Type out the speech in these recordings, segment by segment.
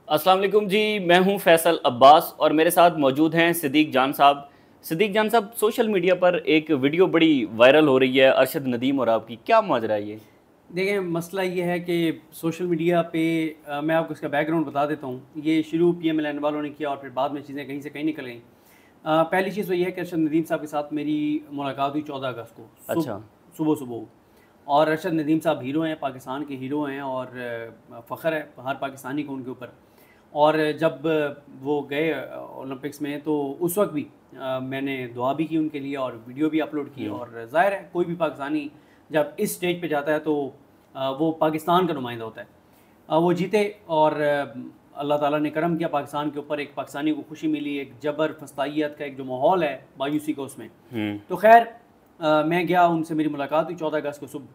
अस्सलाम वालेकुम जी। मैं हूं फैसल अब्बास और मेरे साथ मौजूद हैं सिद्दीक जान साहब। सिद्दीक जान साहब, सोशल मीडिया पर एक वीडियो बड़ी वायरल हो रही है अरशद नदीम और आपकी, क्या माजरा है ये? देखिए, मसला ये है कि सोशल मीडिया पे मैं आपको इसका बैकग्राउंड बता देता हूँ। ये शुरू पीएमएलएन वालों ने किया और फिर बाद में चीज़ें कहीं से कहीं निकल गई। पहली चीज़ तो ये है कि अरशद नदीम साहब के साथ मेरी मुलाकात हुई 14 अगस्त को अच्छा। सुबह सुबह। और अरशद नदीम साहब हीरो हैं, पाकिस्तान के हीरो हैं और फ़ख्र है हर पाकिस्तानी को उनके ऊपर। और जब वो गए ओलंपिक्स में तो उस वक्त भी मैंने दुआ भी की उनके लिए और वीडियो भी अपलोड की। और ज़ाहिर है कोई भी पाकिस्तानी जब इस स्टेज पे जाता है तो वो पाकिस्तान का नुमाइंदा होता है। वो जीते और अल्लाह ताला ने करम किया पाकिस्तान के ऊपर, एक पाकिस्तानी को खुशी मिली, एक जबर फस्तायत का एक जो माहौल है मायूसी का उसमें। तो खैर मैं गया, उनसे मेरी मुलाकात हुई 14 अगस्त को सुबह।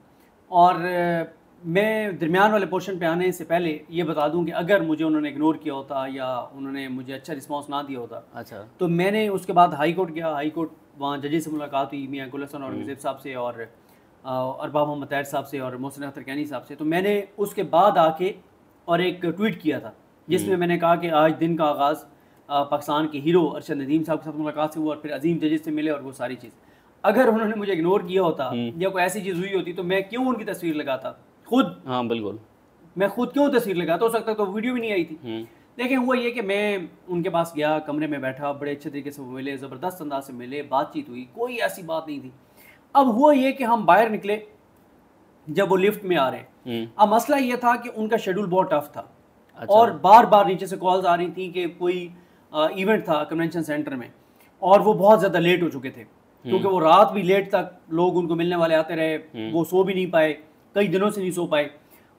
और मैं दरमियान वाले पोर्शन पे आने से पहले ये बता दूं कि अगर मुझे उन्होंने इग्नोर किया होता या उन्होंने मुझे अच्छा रिस्पांस ना दिया होता, अच्छा। तो मैंने उसके बाद हाई कोर्ट गया। हाई कोर्ट वहाँ जजेस से मुलाकात हुई, मियाँ गुल हसन औरंगज़ेब साहब से और अरबाब मोहम्मद तैयर साहब से और मोहसिन अख्तर कैनी साहब से। तो मैंने उसके बाद आके और एक ट्वीट किया था जिसमें मैंने कहा कि आज दिन का आगाज़ पाकिस्तान के हीरो अरशद नदीम साहब के साथ मुलाकात से हुआ और फिर अजीम जजेस से मिले और वो सारी चीज़। अगर उन्होंने मुझे इग्नोर किया होता या कोई ऐसी चीज़ हुई होती तो मैं क्यों उनकी तस्वीर लगाता खुद। हाँ बिल्कुल। मैं खुद क्यों तस्वीर लगाता, हो सकता तो वीडियो भी नहीं आई थी। लेकिन हुआ ये कि मैं उनके पास गया, कमरे में बैठा, बड़े अच्छे तरीके से मिले, ज़बरदस्त अंदाज से मिले, बातचीत हुई, कोई ऐसी बात नहीं थी। अब हुआ ये कि हम बाहर निकले, जब वो लिफ्ट में आ रहे हैं, अब मसला ये था कि उनका शेड्यूल बहुत टफ था। अच्छा। और बार बार नीचे से कॉल्स आ रही थी कि कोई इवेंट था कन्वेंशन सेंटर में और वो बहुत ज़्यादा लेट हो चुके थे क्योंकि वो रात भी लेट तक लोग उनको मिलने वाले आते रहे, वो सो भी नहीं पाए, कई दिनों से नहीं सो पाए।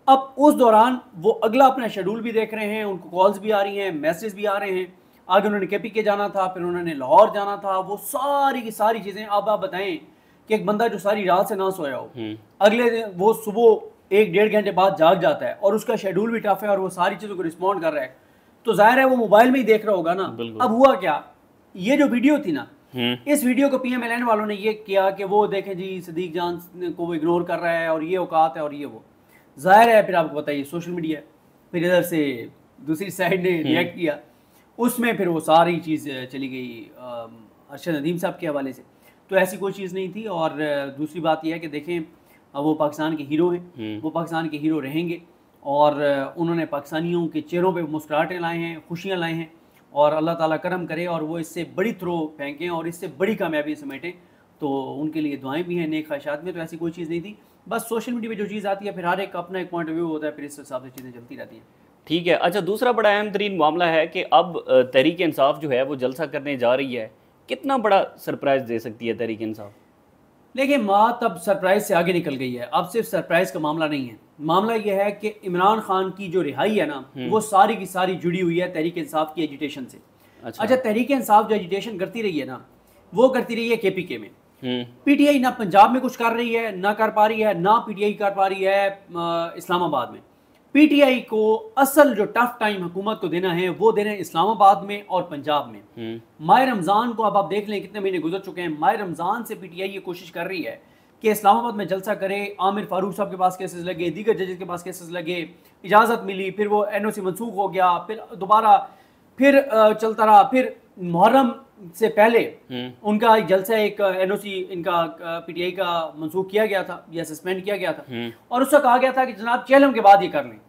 अब उस दौरान वो अगला अपना शेड्यूल भी देख रहे हैं, उनको कॉल्स भी आ रही हैं, मैसेज भी आ रहे हैं। आगे उन्होंने केपीके जाना था, फिर उन्होंने लाहौर जाना था, वो सारी की सारी चीज़ें। अब आप बताएं कि एक बंदा जो सारी रात से ना सोया हो, अगले दिन वो सुबह 1-1.5 घंटे बाद जाग जाता है और उसका शेड्यूल भी टफ है और वो सारी चीज़ों को रिस्पॉन्ड कर रहा है, तो जाहिर है वो मोबाइल में ही देख रहा होगा ना। अब हुआ क्या, ये जो वीडियो थी ना, इस वीडियो को पीएमएलएन वालों ने ये किया कि वो देखें जी सिद्दीक जान को वो इग्नोर कर रहा है और ये औकात है और ये वो। जाहिर है फिर आपको बताइए सोशल मीडिया, फिर इधर से दूसरी साइड ने रिएक्ट किया, उसमें फिर वो सारी चीज़ चली गई अरशद नदीम साहब के हवाले से। तो ऐसी कोई चीज़ नहीं थी। और दूसरी बात यह है कि देखें वो पाकिस्तान के हीरो हैं, वो पाकिस्तान के हीरो रहेंगे और उन्होंने पाकिस्तानियों के चेहरों पे मुस्कुराहटें लाए हैं, खुशियाँ लाए हैं और अल्लाह ताला करम करे और वो इससे बड़ी थ्रो फेंकें और इससे बड़ी कामयाबी समेटें। तो उनके लिए दुआएं भी हैं, नेक ख्वाहिशात में। तो ऐसी कोई चीज़ नहीं थी, बस सोशल मीडिया पे जो चीज़ आती है फिर हर एक अपना एक पॉइंट ऑफ व्यू होता है, फिर इस हिसाब से चीज़ें चलती रहती हैं। ठीक है। अच्छा, दूसरा बड़ा अहम तरीन मामला है कि अब तहरीक इंसाफ जो है वो जलसा करने जा रही है। कितना बड़ा सरप्राइज़ दे सकती है तहरीक इंसाफ? देखिए, बात अब सरप्राइज़ से आगे निकल गई है। अब सिर्फ सरप्राइज़ का मामला नहीं है, मामला यह है कि इमरान खान की जो रिहाई है ना, वो सारी की सारी जुड़ी हुई है तहरीक इंसाफ की एजिटेशन से। अच्छा, तहरीक इंसाफ जो एजिटेशन करती रही है ना, वो करती रही है केपीके में। पीटीआई ना पंजाब में कुछ कर रही है, ना कर पा रही है, ना पीटीआई कर पा रही है इस्लामाबाद में। पीटीआई को असल जो टफ टाइम हुकूमत को देना है वो देना है इस्लामाबाद में और पंजाब में। माह रमज़ान को अब आप देख लें कितने महीने गुजर चुके हैं। माह रमज़ान से पीटीआई ये कोशिश कर रही है कि इस्लामाबाद में जलसा करे। आमिर फारूक साहब के पास केसेस लगे, दीगर जजेस के पास केसेस लगे, इजाज़त मिली, फिर वो एनओसी मनसूख हो गया, फिर दोबारा फिर चलता रहा। फिर मुहर्रम से पहले उनका जलसा एक एनओसी इनका पीटीआई का मनसूख किया गया था या सस्पेंड किया गया था और उससे कहा गया था कि जनाब चेलम के बाद ये कर लें,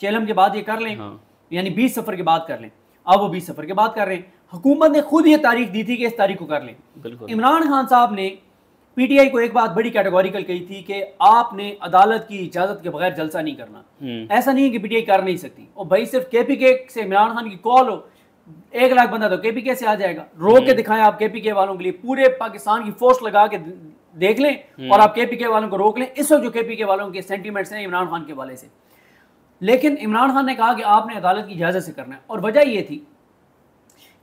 चेलम के बाद ये कर लें। हाँ। यानी 20 सफ़र के बाद कर लें। अब वो 20 सफ़र के बाद कर रहे हैं। हुकूमत ने खुद ये तारीख दी थी कि इस तारीख को कर लें। इमरान खान साहब ने पीटीआई को एक बात बड़ी कैटेगोरिकल कही थी कि आपने अदालत की इजाजत के बगैर जलसा नहीं करना। ऐसा नहीं है कि पीटीआई कर नहीं सकती। और भाई सिर्फ केपीके से इमरान खान की कॉल हो, 1 लाख बंदा तो केपीके से आ जाएगा। रोक के दिखाएं आप केपीके वालों के लिए, पूरे पाकिस्तान की फोर्स लगा के देख लें और आप केपीके वालों को रोक लें। इस वक्त जो केपीके वालों के सेंटीमेंट्स हैं इमरान खान के वाले से, लेकिन इमरान खान ने कहा कि आपने अदालत की इजाजत से करना है। और वजह यह थी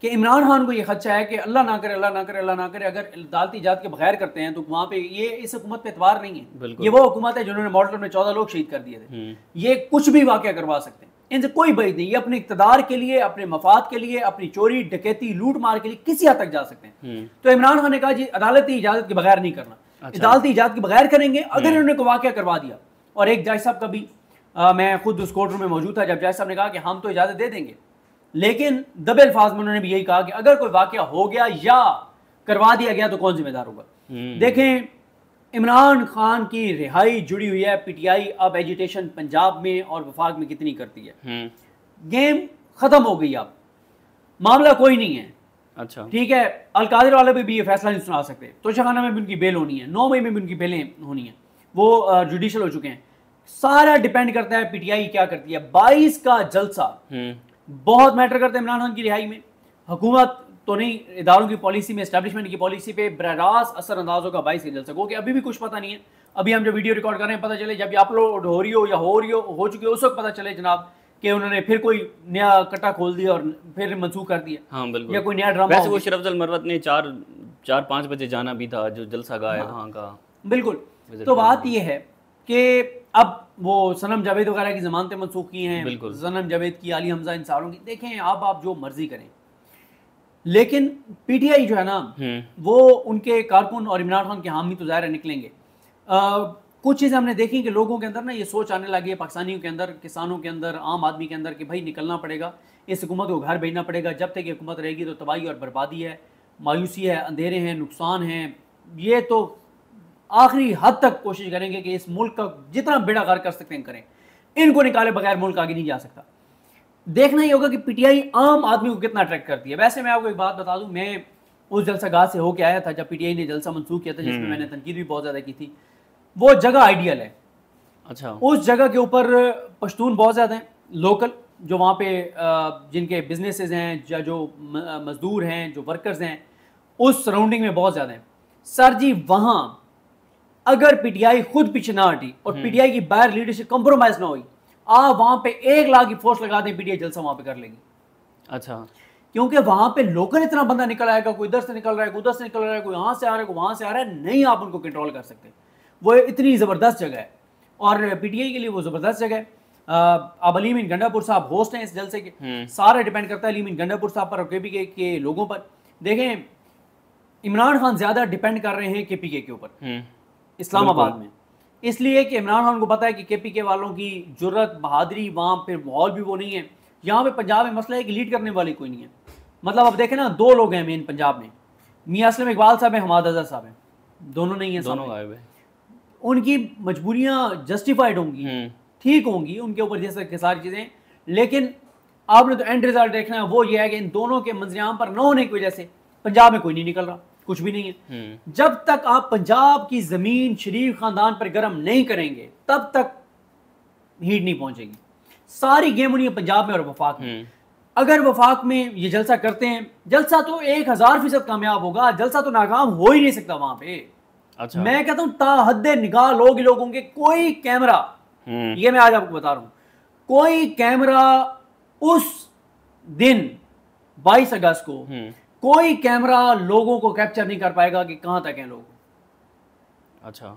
कि इमरान खान को ये खदशा है कि अल्लाह ना करे, अल्लाह ना करे, अल्लाह ना करे, अगर अदालती इजाजत के बगैर करते हैं तो वहाँ पे ये इस हुकूमत पे एतबार नहीं है। ये वो हुकूमत है जिन्होंने मॉडल में 14 लोग शहीद कर दिए थे। ये कुछ भी वाक़या करवा सकते हैं, इनसे कोई बईद नहीं। ये अपने इक़्तिदार के लिए, अपने मफाद के लिए, अपनी चोरी डकैती लूट मार के लिए किसी हद तक जा सकते हैं। तो इमरान खान ने कहा जी अदालती इजाजत के बगैर नहीं करना। अदालती इजाजत के बगैर करेंगे। अगर इन्होंने को वाक़या करवा दिया, और एक जज साहब का भी मैं खुद उस कोर्ट रूम में मौजूद था जब जज साहब ने कहा कि हम तो इजाज़त दे देंगे, लेकिन दबे अल्फाज में उन्होंने भी यही कहा कि अगर कोई वाकया हो गया या करवा दिया गया तो कौन जिम्मेदार होगा। देखें, इमरान खान की रिहाई जुड़ी हुई है पीटीआई अब एजिटेशन पंजाब में और वफाक में कितनी करती है। गेम खत्म हो गई, अब मामला कोई नहीं है। अच्छा, ठीक है, अलकादिर वाले भी ये फैसला नहीं सुना सकते, तोशाखाना में भी उनकी बेल होनी है, 9 मई में भी उनकी बेलें होनी है, वो जुडिशल हो चुके हैं। सारा डिपेंड करता है पीटीआई क्या करती है। 22 का जलसा बहुत मैटर करता है इमरान खान की रिहाई में। हुकूमत तो नहीं, इदारों की पॉलिसी में, एस्टैब्लिशमेंट की पॉलिसी पे बरारास असर अंदाज होगा 22 के जलसे को, कि अभी भी कुछ पता नहीं है। अभी हम जो वीडियो रिकॉर्ड कर रहे हैं पता चले, जब ये अपलोड हो रही हो या हो चुकी हो, उस वक्त पता चले जनाब कि उन्होंने फिर कोई नया कट्टा खोल दिया और फिर मनसूख कर दिया। हाँ बिल्कुल, या कोई नया ड्रामा। वैसे वो शरफजल मरवत ने 4-5 बजे जाना भी था, जो जलसा गाह है वहाँ का। बिल्कुल, तो बात ये है कि अब वो सनम जावेद वगैरह की जमानतें मनसूख की हैं, सनम जावेद की, अली हमजा, इन सारों की। देखें, आप जो मर्जी करें, लेकिन पीटीआई जो है ना, वो उनके कारकुन और इमरान खान के हामी तो ज़ाहिर निकलेंगे। कुछ चीज़ें हमने देखी कि लोगों के अंदर ना ये सोच आने लगी है, पाकिस्तानियों के अंदर, किसानों के अंदर, आम आदमी के अंदर, कि भाई निकलना पड़ेगा, इस हुकूमत को घर भेजना पड़ेगा। जब तक ये हुकूमत रहेगी तो तबाही और बर्बादी है, मायूसी है, अंधेरे हैं, नुकसान हैं। ये तो आखिरी हद तक कोशिश करेंगे कि इस मुल्क का जितना बेड़ा गर्क कर सकते हैं करें, इनको निकाले बगैर मुल्क आगे नहीं जा सकता। देखना ही होगा कि पीटीआई आम आदमी को कितना अट्रैक्ट करती है। वैसे मैं आपको एक बात बता दूं, मैं उस जलसा गाह से होके आया था जब पीटीआई ने जलसा मनसूख किया था, जिसमें मैंने तनकीद भी बहुत ज़्यादा की थी। वो जगह आइडियल है। अच्छा, उस जगह के ऊपर पश्तून बहुत ज़्यादा हैं, लोकल, जो वहाँ पे जिनके बिजनेसेस हैं या जो मजदूर हैं, जो वर्कर्स हैं, उस सराउंडिंग में बहुत ज़्यादा हैं। सर जी, वहाँ अगर पीटीआई खुद पीछे ना हटी और पीटीआई की बाहर लीडरशिप कंप्रोमाइज ना हुई, आप वहां पे 1 लाख की फोर्स लगा दें, पीटीआई जलसा वहां पे कर लेगी। अच्छा, क्योंकि वहां पे लोकल इतना बंदा निकल आएगा, कोई इधर से निकल रहा है, कोई उधर से निकल रहा है, कोई यहां से आ रहा है, कोई वहां से आ रहा है, नहीं आप उनको कंट्रोल कर सकते। वो इतनी जबरदस्त जगह है और पीटीआई के लिए वो जबरदस्त जगह है। अब अली मीन गंडापुर साहब होस्ट हैं इस जलसे के। सारा डिपेंड करता है अली मीन गंडापुर साहब पर और केपीके के लोगों पर। देखें, इमरान खान ज्यादा डिपेंड कर रहे हैं केपीके के ऊपर इस्लामाबाद में, इसलिए कि इमरान खान को पता है कि केपीके वालों की जुर्रत, बहादुरी, वहाँ पे माहौल भी वो नहीं है। यहाँ पे पंजाब में मसला है कि लीड करने वाली कोई नहीं है। मतलब अब देखें ना, 2 लोग हैं मेन पंजाब में, मियां असलम इकबाल साहब हैं, हमाद अजहर साहब हैं, दोनों नहीं है, दोनों गायब हैं। उनकी मजबूरियाँ जस्टिफाइड होंगी, ठीक होंगी, उनके ऊपर जैसे सारी चीज़ें, लेकिन आपने तो एंड रिजल्ट देखना है, वो ये है कि इन दोनों के मंजरियाम पर न होने की वजह से पंजाब में कोई नहीं निकल रहा, कुछ भी नहीं है। जब तक आप पंजाब की जमीन शरीफ खानदान पर गर्म नहीं करेंगे, तब तक हीट नहीं पहुंचेगी। सारी गेम हुई है पंजाब में और वफाक में। अगर वफाक में ये जलसा करते हैं, जलसा तो 1000% कामयाब होगा, जलसा तो नाकाम हो ही नहीं सकता वहां पे। अच्छा, मैं कहता हूं ताहद्दे निगाह लोगों के कोई कैमरा, ये मैं आज आपको बता रहा हूं, कोई कैमरा उस दिन 22 अगस्त को कोई कैमरा लोगों को कैप्चर नहीं कर पाएगा कि कहां तक हैं लोग। अच्छा,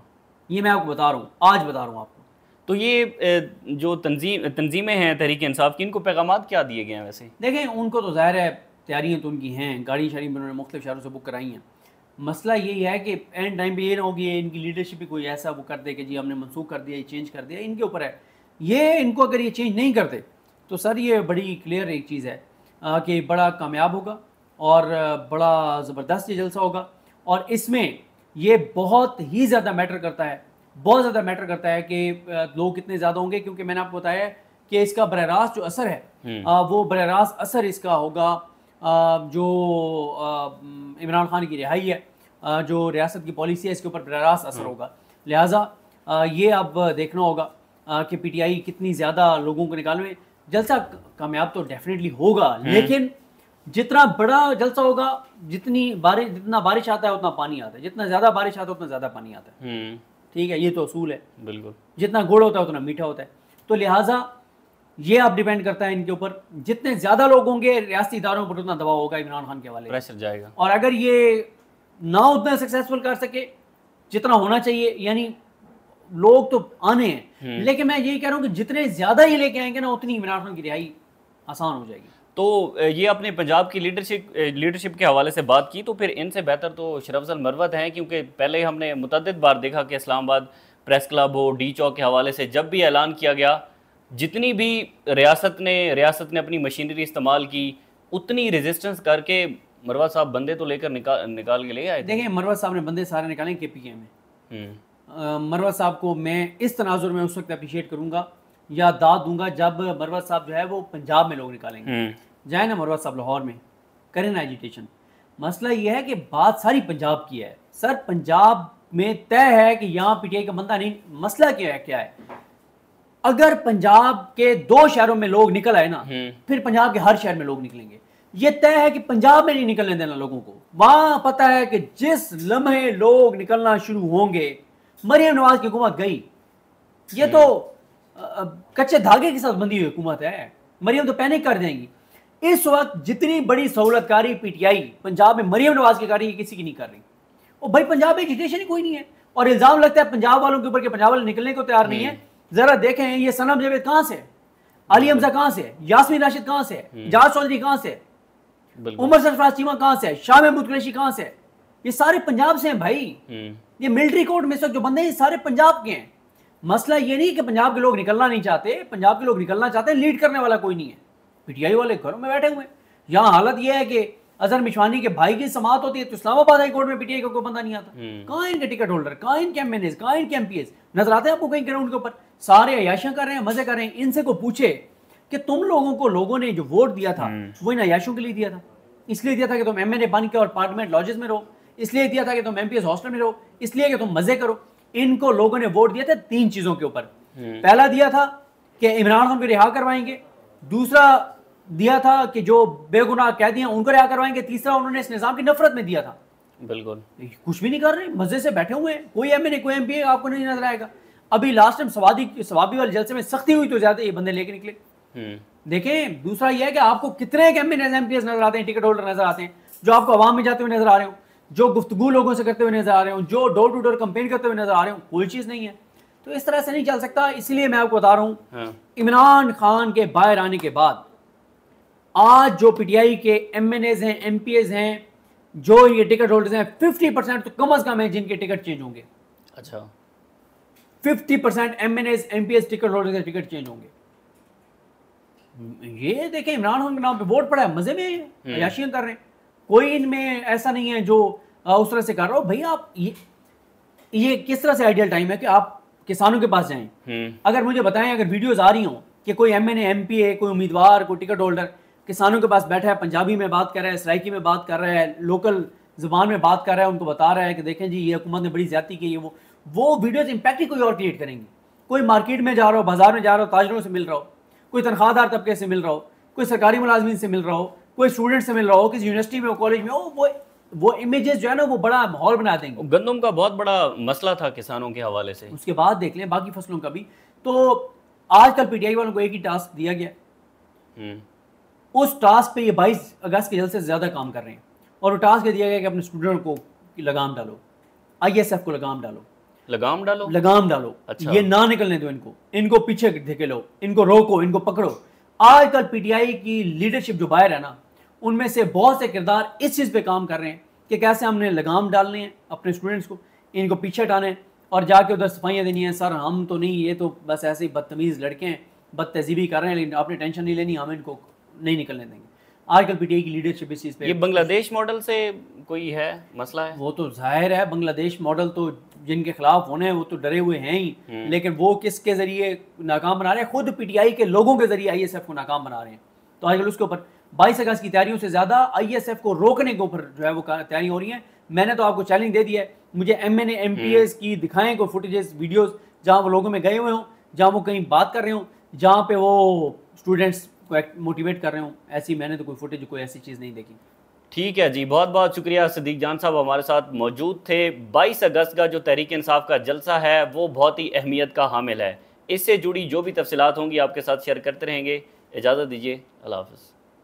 ये मैं आपको बता रहा हूं, आज बता रहा हूं आपको। तो ये जो तंजीमें हैं तहरीक इंसाफ की, इनको पैगामात क्या दिए गए हैं? वैसे देखें, उनको तो ज़ाहिर है तैयारियां तो उनकी हैं, गाड़ी शाड़ी उन्होंने मुख्तलिफ शहरों से बुक कराई हैं। मसला यही है कि एंड टाइम पे ये ना होगी इनकी लीडरशिप भी कोई ऐसा वो कर दे कि जी हमने मनसूख कर दिया, ये चेंज कर दिया, इनके ऊपर है। ये इनको अगर ये चेंज नहीं करते तो सर ये बड़ी क्लियर एक चीज़ है कि बड़ा कामयाब होगा और बड़ा ज़बरदस्त ये जलसा होगा। और इसमें ये बहुत ही ज़्यादा मैटर करता है, बहुत ज़्यादा मैटर करता है कि लोग कितने ज़्यादा होंगे, क्योंकि मैंने आपको बताया कि इसका बरह रास्त जो असर है वो बरह रास्त असर इसका होगा जो इमरान खान की रिहाई है, जो रियासत की पॉलिसी है, इसके ऊपर बरह रास्त असर होगा। लिहाजा ये अब देखना होगा कि पीटीआई कितनी ज़्यादा लोगों को निकाले। जलसा कामयाब तो डेफिनेटली होगा, लेकिन जितना बड़ा जलसा होगा, जितना बारिश आता है उतना पानी आता है, जितना ज़्यादा बारिश आता है उतना ज़्यादा पानी आता है। ठीक है, ये तो असूल है। बिल्कुल, जितना गुड़ होता है उतना मीठा होता है। तो लिहाजा ये अब डिपेंड करता है इनके ऊपर, जितने ज़्यादा लोग होंगे रियासती इदारों पर उतना दबाव होगा इमरान खान के हवाले, प्रेशर जाएगा। और अगर ये ना उतना सक्सेसफुल कर सके जितना होना चाहिए, यानी लोग तो आने हैं, लेकिन मैं यही कह रहा हूँ कि जितने ज़्यादा ये लेके आएंगे ना, उतनी इमरान खान की रिहाई आसान हो जाएगी। तो ये अपने पंजाब की लीडरशिप के हवाले से बात की, तो फिर इनसे बेहतर तो शरफजल मरवत हैं, क्योंकि पहले हमने मुतअद्दिद बार देखा कि इस्लामाबाद प्रेस क्लब हो, डी चौक के हवाले से जब भी ऐलान किया गया जितनी भी रियासत ने अपनी मशीनरी इस्तेमाल की, उतनी रेजिस्टेंस करके मरवा साहब बंदे तो लेकर निकाल के ले आए थे। देखिए मरवा साहब ने बंदे सारे निकाले KPK में। मरवा साहब को मैं इस तनाजुर में उस वक्त अप्रिशिएट करूंगा या दाद दूंगा जब मरवा साहब जो है वो पंजाब में लोग निकालेंगे। जाए ना मरवा साहब लाहौर में, करें ना एजिटेशन। मसला ये है कि बात सारी पंजाब की है सर, पंजाब में तय है कि यहाँ PTI का बंदा नहीं। मसला क्या है, अगर पंजाब के 2 शहरों में लोग निकल आए ना, फिर पंजाब के हर शहर में लोग निकलेंगे। ये तय है कि पंजाब में नहीं निकलने देना लोगों को। वहां पता है कि जिस लम्हे लोग निकलना शुरू होंगे, मरियम नवाज की हुकूमत गई। ये तो कच्चे धागे के साथ बंधी हुई हुकूमत है। मरियम तो पैनिक कर देंगी। इस वक्त जितनी बड़ी सहूलतकारी PTI पंजाब में मरियम नवाज की कर रही है, किसी की नहीं कर रही। और भाई पंजाब में एजुकेशन ही कोई नहीं है, और इल्जाम लगता है पंजाब वालों के ऊपर कि पंजाब वाले निकलने को तैयार नहीं है। जरा देखें ये सनम जावेद कहां से, अली हमजा कहां से, यास्मीन राशिद कहां से, जाज चौधरी कहां से, उमर सरफराज चीमा कहां से, शाह महमूद कुरैशी कहां से, ये सारे पंजाब से हैं भाई। ये मिलिट्री कोर्ट में जो बंदे हैं सारे पंजाब के हैं। मसला ये नहीं कि पंजाब के लोग निकलना नहीं चाहते, पंजाब के लोग निकलना चाहते हैं, लीड करने वाला कोई नहीं है। PTI वाले घरों में बैठे हुए हैं। यहाँ हालत यह है कि अजहर मिशवानी के भाई की समाअत होती है तो इस्लामाबाद हाई कोर्ट में PTI का कोई बंदा नहीं आता। कहाँ इनके टिकट होल्डर, कहाँ इनके MNAs, कहाँ इनके MPs नजर आते हैं आपको कहीं ग्राउंड के ऊपर? सारे अयाशियां कर रहे हैं, मजे कर रहे हैं। इनसे को पूछे कि तुम लोगों को लोगों ने जो वोट दिया था वो इन अयाशियों के लिए दिया था, इसलिए दिया था कि तुम MNA बन के और पार्लियामेंट लॉजेस में रहो, इसलिए दिया था कि तुम MPs हॉस्टल में रहो, इसलिए कि तुम मजे करो। इनको लोगों ने वोट दिया था 3 चीजों के ऊपर। पहला दिया था कि इमरान खान को रिहा करवाएंगे, दूसरा दिया था कि जो बेगुनाह कैदी हैं उनको रिहा करवाएंगे, तीसरा उन्होंने इस निजाम की नफरत में दिया था। बिल्कुल कुछ भी नहीं कर रहे, मजे से बैठे हुए हैं। कोई MNA कोई MP आपको नहीं नजर आएगा। अभी लास्ट टाइम सवाबी वाले जलसे में सख्ती हुई तो ज्यादा ये बंदे लेके निकले। देखें दूसरा यह है कि आपको कितने MNAs MPs नजर आते हैं, टिकट होल्डर नजर आते हैं, जो आपको आवाम में जाते हुए नजर आ रहे हो, जो गुफ्तगू लोगों से करते हुए नजर आ रहे हो, जो डोर टू डोर कंपेन करते हुए नजर आ रहे हो। कोई चीज नहीं है। तो इस तरह से नहीं चल सकता। इसलिए मैं आपको बता रहा हूं इमरान खान के बाहर आने के बाद आज जो PTI के MNAs हैं, MPs हैं, जो ये टिकट होल्डर्स हैं, 50% तो कम अज कम है जिनके टिकट चेंज होंगे। अच्छा 50% MNAs MPs टिकट होल्डर्स के टिकट चेंज होंगे। ये देखें इमरान खान के नाम पे वोट पड़ा है, मजे में अयाशियां कर रहे हैं। कोई इनमें ऐसा नहीं है जो उस तरह से कर रहा हो। भैया आप ये किस तरह से आइडियल टाइम है कि आप किसानों के पास जाएं। अगर मुझे बताएं, अगर वीडियोस आ रही हों कि कोई MNA MPA कोई उम्मीदवार कोई टिकट होल्डर किसानों के पास बैठा है, पंजाबी में बात कर रहा है, सराइकी में बात कर रहा है, लोकल जुबान में बात कर रहा है, उनको बता रहा है कि देखें जी ये हुकूमत ने बड़ी ज्यादती की है, वो वीडियोस इंपैक्ट ही कोई और क्रिएट करेंगी। कोई मार्केट में जा रहा हो, बाजार में जा रहा हो, ताजरों से मिल रहा हो, कोई तनख्वाहदार तबके से मिल रहा हो, कोई सरकारी मुलाजमीन से मिल रहा हो, कोई स्टूडेंट से मिल रहा हो, किसी यूनिवर्सिटी में हो, कॉलेज में हो, वो इमेजेस जो है ना वो बड़ा माहौल बना देंगे। गंदम का बहुत बड़ा मसला था किसानों के हवाले से। उसके बाद देख लें बाकी फसलों का भी। तो आजकल PTI वालों को एक ही टास्क दिया गया, उस टास्क पे ये 22 अगस्त के जलसे से ज्यादा काम कर रहे हैं। और वो टास्क दिया गया कि अपने स्टूडेंट को लगाम डालो, ISF को लगाम डालो, लगाम डालो। अच्छा। ये ना निकलने दो इनको पीछे धकेलो, इनको रोको, इनको पकड़ो। आजकल PTI की लीडरशिप जो बाहर है ना, उनमें से बहुत से किरदार इस चीज़ पे काम कर रहे हैं कि कैसे हमने लगाम डालने हैं अपने स्टूडेंट्स को, इनको पीछे हटाना है और जाके उधर सफाइयाँ देनी है। सर हम तो नहीं, ये तो बस ऐसे ही बदतमीज़ लड़के हैं, बदतहजीबी कर रहे हैं, लेकिन आपने टेंशन नहीं लेनी, हम इनको नहीं निकलने देंगे। आजकल PTI की लीडरशिप इस चीज़ पे। ये बांग्लादेश मॉडल से कोई है मसला है? वो तो जाहिर है बांग्लादेश मॉडल तो जिनके खिलाफ होने हैं वो तो डरे हुए हैं ही, लेकिन वो किसके जरिए नाकाम बना रहे हैं? खुद PTI के लोगों के जरिए ISF को नाकाम बना रहे हैं। तो आजकल उसके ऊपर 22 अगस्त की तैयारियों से ज्यादा ISF को रोकने के ऊपर जो है वो तैयारी हो रही है। मैंने तो आपको चैलेंज दे दिया है, मुझे MNA MPs की दिखाएं कोई फुटेजेस वीडियोस जहाँ वो लोगों में गए हुए हों, जहाँ वो कहीं बात कर रहे हों, जहाँ पे वो स्टूडेंट्स को मोटिवेट कर रहे हों। ऐसी मैंने तो कोई फुटेज कोई ऐसी चीज़ नहीं देखी। ठीक है जी, बहुत बहुत शुक्रिया सिद्दीक जान साहब हमारे साथ मौजूद थे। 22 अगस्त का जो तहरीक इंसाफ का जलसा है वो बहुत ही अहमियत का हामिल है। इससे जुड़ी जो भी तफसीलात होंगी आपके साथ शेयर करते रहेंगे। इजाज़त दीजिए, अल्लाह हाफ़िज़।